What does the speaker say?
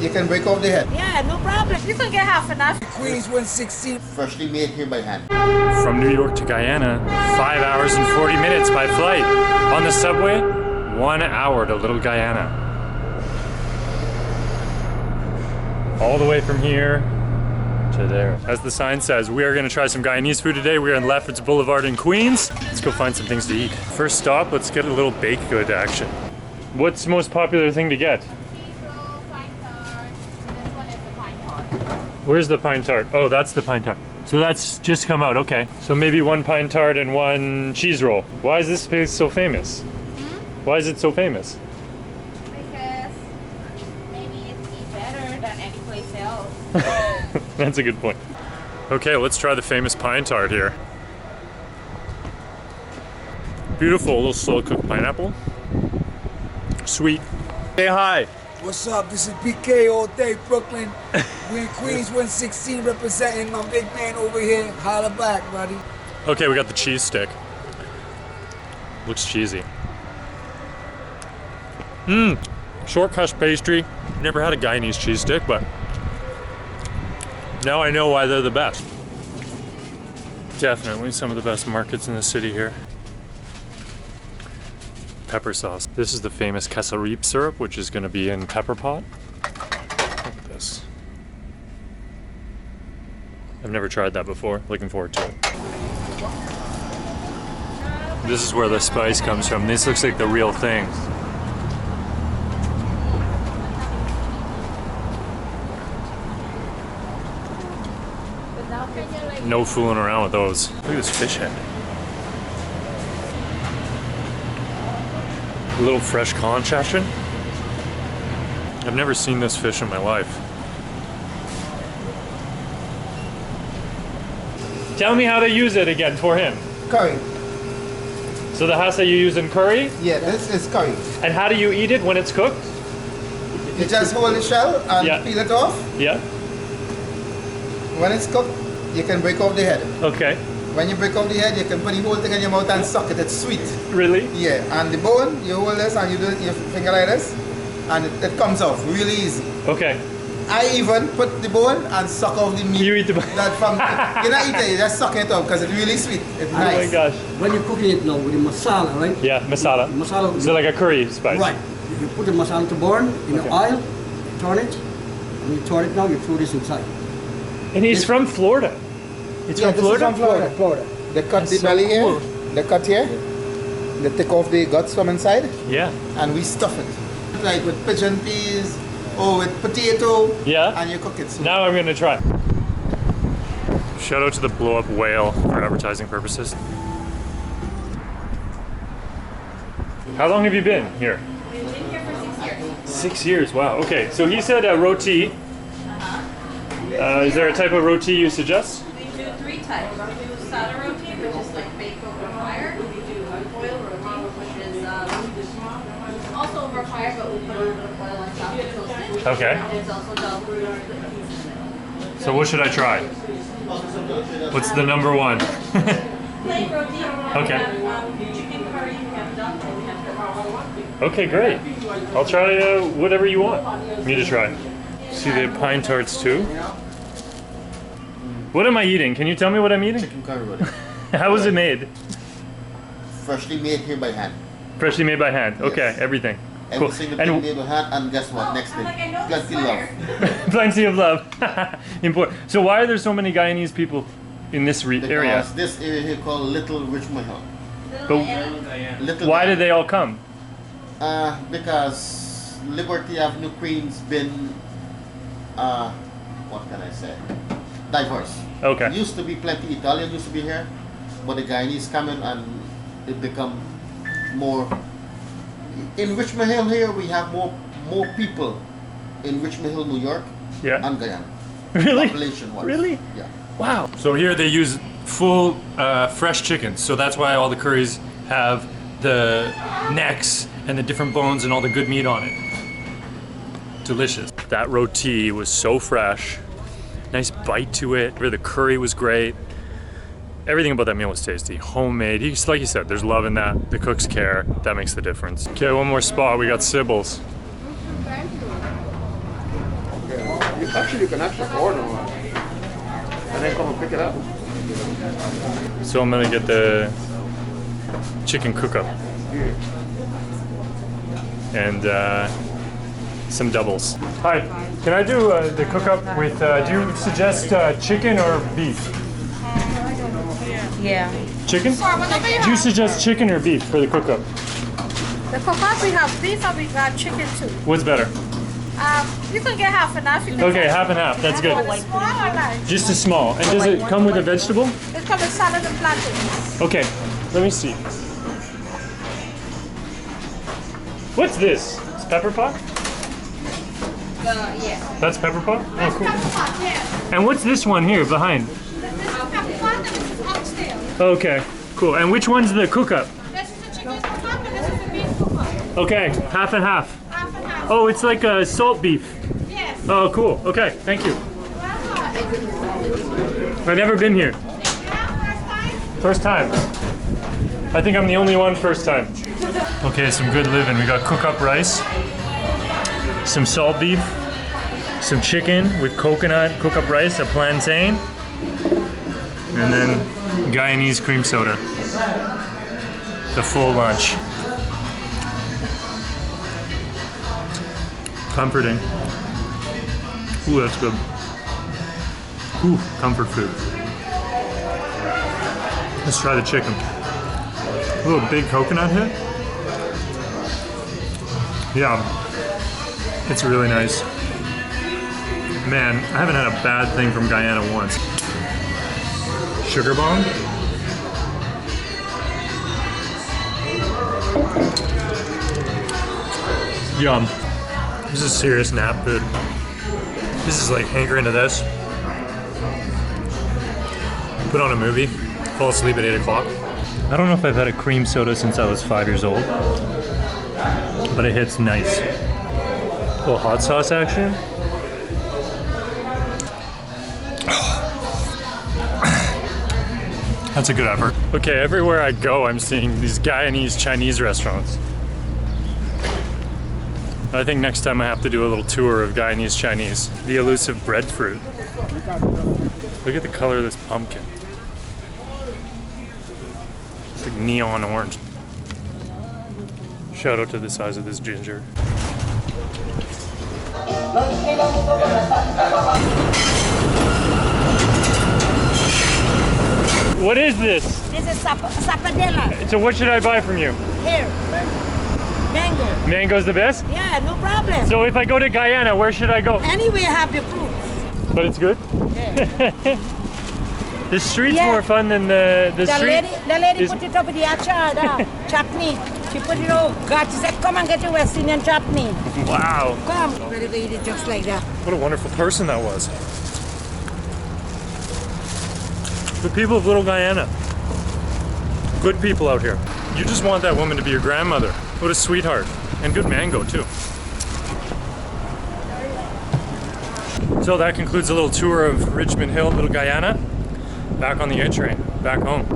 you can break off the head. Yeah, no problem. You can get half enough. Queens 116. Freshly made here by hand. From New York to Guyana, 5 hours and 40 minutes by flight. On the subway, 1 hour to Little Guyana. All the way from here to there. As the sign says, we are gonna try some Guyanese food today. We're in Lefferts Boulevard in Queens. Let's go find some things to eat. First stop, let's get a little baked good action. What's the most popular thing to get? Where's the pine tart? Oh, that's the pine tart. So that's just come out, okay. So maybe one pine tart and one cheese roll. Why is this place so famous? Why is it so famous? Because maybe it's better than any place else. That's a good point. Okay, let's try the famous pine tart here. Beautiful little slow cooked pineapple. Sweet. Say hi. What's up? This is PK all day, Brooklyn. We're in Queens 116 representing my big man over here. Holla back, buddy. Okay, we got the cheese stick. Looks cheesy. Short crust pastry. Never had a Guyanese cheese stick, but now I know why they're the best. Definitely some of the best markets in the city here. Pepper sauce. This is the famous quesarip syrup, which is going to be in Pepperpot. Look at this. I've never tried that before. Looking forward to it. This is where the spice comes from. This looks like the real thing. No fooling around with those. Look at this fish head. A little fresh conch action. I've never seen this fish in my life. Tell me how to use it again for him. Curry. So the haasa you use in curry? Yeah, this is curry. And how do you eat it when it's cooked? You just hold the shell and peel it off. Yeah. When it's cooked, you can break off the head. Okay. When you break off the head, you can put the whole thing in your mouth and suck it. It's sweet. Really? Yeah, and the bone, you hold this and you do it, your finger like this, and it comes off really easy. Okay. I even put the bone and suck off the meat. You eat the bone? You're not eating it, you're just sucking it off because it's really sweet. It's nice. Oh my gosh. When you're cooking it now with the masala, right? Yeah, masala. Masala. Is it like a curry spice? Right. You put the masala to burn in the oil, turn it. When you turn it now, you throw this inside. And he's from Florida. It's from Florida? Florida. They cut That's the so belly cool. here, they cut here, they take off the guts from inside, Yeah. and we stuff it. Like with pigeon peas or with potato, Yeah. and you cook it. So Now I'm gonna try. Shout out to the blow up whale for advertising purposes. How long have you been here? We've been here for 6 years. 6 years, wow. Okay, so he said roti. Is there a type of roti you suggest? We do 3 types. We do sada roti, which is like baked over fire. We do oil roti, which is also over fire, but we put a little bit of oil on top to toast it. Okay. And it's also dal. So what should I try? What's the number one? Plain roti. Okay. We have chicken curry, we have duck, and we have pork. Okay, great. I'll try whatever you want me to try. See, they have pine tarts too. What am I eating? Can you tell me what I'm eating? chicken curry with it. How was it made? Freshly made here by hand. Freshly made by hand. Yes. Okay, everything. Every Cool. single thing made by hand, and guess what? Next thing, like, I know this plenty love. Plenty of love. Important. So why are there so many Guyanese people in this area? Because this area here called Little Richmond Hill. Little Why did they all come? Because Liberty Avenue, Queens, been what can I say? Diverse. Okay. Used to be plenty Italian used to be here, but the Guyanese come in and it become more. In Richmond Hill here, we have more people in Richmond Hill, New York, and Guyana. Really? Population-wise. Really? Yeah. Wow. So here they use full fresh chickens. So that's why all the curries have the necks and the different bones and all the good meat on it. Delicious. That roti was so fresh. Nice bite to it. The curry was great. Everything about that meal was tasty. Homemade. Like you said, there's love in that. The cooks care. That makes the difference. Okay, one more spot. We got Sybil's. You can actually order one and then come and pick it up. So I'm gonna get the chicken cookup and some doubles. Hi, can I do the cookup with? Do you suggest chicken or beef? Yeah. Chicken? Do you suggest chicken or beef for the cookup? The cookup, we have beef and we got chicken too. What's better? You can get half and half. You can Okay, half and half. That's good. Small or large? Just a small. And does it come with a vegetable? It comes with salad and plantains. Okay, let me see. What's this? It's Pepperpot? Yeah. That's Pepperpot? Oh, cool. Pepperpot, yeah. And what's this one here behind? This is Pepperpot and this is oxtail. Okay, cool. And which one's the cookup? This is the chicken cookup and this is the beef cookup. Okay, half and half. Half and half. Oh, it's like a salt beef. Yes. Oh, cool. Okay, thank you. Welcome. I've never been here. Yeah, First time. I think I'm the only one first time. Okay, some good living. We got cook-up rice, some salt beef, some chicken with coconut cook-up rice, a plantain, and then Guyanese cream soda. The full lunch. Comforting. Ooh, that's good. Ooh, comfort food. Let's try the chicken. A little big coconut hit. Yeah, it's really nice. Man, I haven't had a bad thing from Guyana once. Sugar bomb. Yum. This is serious nap food. This is like hankering to this. Put on a movie, fall asleep at 8 o'clock. I don't know if I've had a cream soda since I was 5 years old, but it hits nice. A little hot sauce action. That's a good effort. Okay, everywhere I go, I'm seeing these Guyanese Chinese restaurants. I think next time I have to do a little tour of Guyanese Chinese. The elusive breadfruit. Look at the color of this pumpkin. It's like neon orange. Shout out to the size of this ginger. What is this? This is sappadella. So what should I buy from you? Here. Mango. Mango's the best? Yeah, no problem. So if I go to Guyana, where should I go? Anyway, have the fruits. But it's good? Yeah. The street's Yeah. more fun than the street. The lady is- put it up with the achar, chutney. She put it over. God, she said, come and get your West Indian chutney. Wow. Come. We're going to eat it just like that. What a wonderful person that was. The people of Little Guyana. Good people out here. You just want that woman to be your grandmother. What a sweetheart. And good mango, too. So that concludes a little tour of Richmond Hill, Little Guyana. Back on the A train, back home.